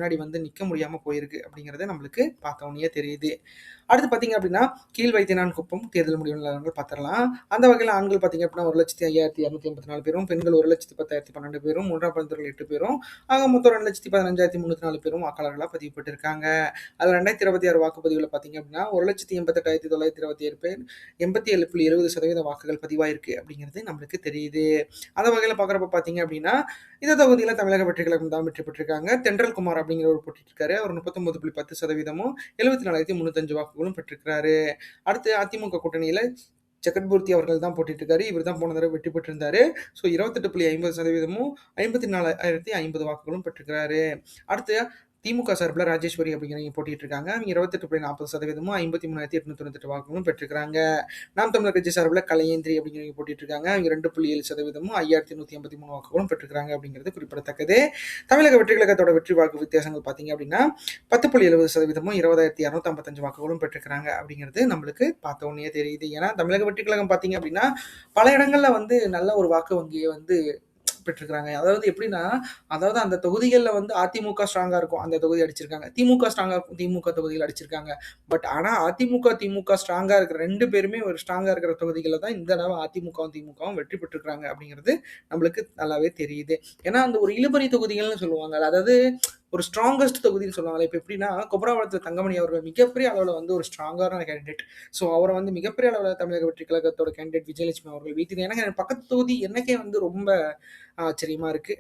முன்னாடி வந்து நிக்க முடியாம போயிருக்கு அப்படிங்கிறது நம்மளுக்கு பார்த்த உடனேயே தெரியுது. அடுத்து பார்த்தீங்க அப்படின்னா, கீழ் வைத்தியனான்குப்பம் தேர்தல் முடிவு நிலவரங்கள் பார்த்துரலாம். அந்த வகையில ஆண்கள் பார்த்தீங்க அப்படின்னா 1,05,284 பேரும், பெண்கள் 1,10,012 பேரும், 3ஆம் பரிந்துரையில் 8 பேரும், ஆக மொத்தம் 2,15,304 பேரும் வாக்காளர்களா பதிவு பெற்றிருக்காங்க. அதுல 2026 வாக்குப்பதிவுல பார்த்தீங்க அப்படின்னா, 1,88,927 பேர் 87.70% வாக்குகள் பதிவாயிருக்கு அப்படிங்கிறது நம்மளுக்கு தெரியுது. அந்த வகையில பார்க்குறப்ப பார்த்தீங்க அப்படின்னா, இந்த தொகுதியில தமிழக வெற்றி கழகம் தான் வெற்றி பெற்றிருக்காங்க. தென்றல் குமார் அப்படிங்கிறவர் போட்டிட்டு இருக்காரு. அவர் 39.10%ம் 74,305 வாக்குகளும் பெற்றிருக்கிறாரு. அடுத்து அதிமுக கூட்டணியில ஜெகத்பூர்த்தி அவர்கள் தான் போட்டிட்டு இருக்காரு. இவர் தான் போன தடவை வெற்றி பெற்றிருந்தாரு. ஸோ 28.50%ம் 54,050 வாக்குகளும் பெற்றிருக்கிறாரு. அடுத்து திமுக சார்பில் ராஜேஸ்வரி அப்படிங்கிறவங்க போட்டிட்டு இருக்காங்க. அவங்க 28.40%ம் 53,898 வாக்குகளும் பெற்றிருக்கிறாங்க. நாம் தமிழர் கட்சி சார்பில் கலையேந்திரி அப்படிங்கிறவங்க போட்டிட்டு இருக்காங்க. அவங்க 2.7%ம் 5,183 வாக்குகளும் பெற்றிருக்கிறாங்க அப்படிங்கிறது குறிப்பிடத்தக்கது. தமிழக வெற்றி கழகத்தோட வெற்றி வாக்கு வித்தியாசங்கள் பார்த்தீங்க அப்படின்னா 10.70%ம் 20,255 வாக்குகளும் பெற்றிருக்கிறாங்க அப்படிங்கிறது நம்மளுக்கு பார்த்த உடனே தெரியுது. ஏன்னா தமிழக வெற்றி கழகம் பார்த்தீங்க அப்படின்னா பல இடங்கள்ல வந்து நல்ல ஒரு வாக்கு வங்கியை வந்து பெற்றிருக்கிறாங்க. அதாவது எப்படின்னா, அதாவது அந்த தொகுதிகள்ல வந்து அதிமுக ஸ்ட்ராங்கா இருக்கும். அந்த தொகுதி அடிச்சிருக்காங்க. திமுக ஸ்ட்ராங்கா இருக்கும். திமுக தொகுதிகள் அடிச்சிருக்காங்க. பட் ஆனா அதிமுக, திமுக ஸ்ட்ராங்கா இருக்கிற 2 பேருமே ஒரு ஸ்ட்ராங்கா இருக்கிற தொகுதிகள்ல தான் இந்த தடவ அதிமுகவும், திமுகவும் வெற்றி பெற்றிருக்காங்க அப்படிங்கிறது நம்மளுக்கு நல்லாவே தெரியுது. ஏன்னா அந்த ஒரு இழுபறி தொகுதிகள்னு சொல்லுவாங்க. அதாவது ஒரு ஸ்ட்ராங்கஸ்ட் தொகுதின்னு சொல்லுவாங்கல்ல. இப்ப எப்படின்னா, குமராவளத்துல தங்கமணி அவர்கள் மிகப்பெரிய அளவுல வந்து ஒரு ஸ்ட்ராங்கான கேண்டிடேட். ஸோ அவர வந்து மிகப்பெரிய அளவுல தமிழக வெற்றி கழகத்தோட கேண்டிடேட் விஜயலட்சுமி அவர்கள் வீழ்த்தினாங்க. ஏன்னா எனக்கு பக்கத்து தொகுதி எனக்கே வந்து ரொம்ப ஆச்சரியமா இருக்கு.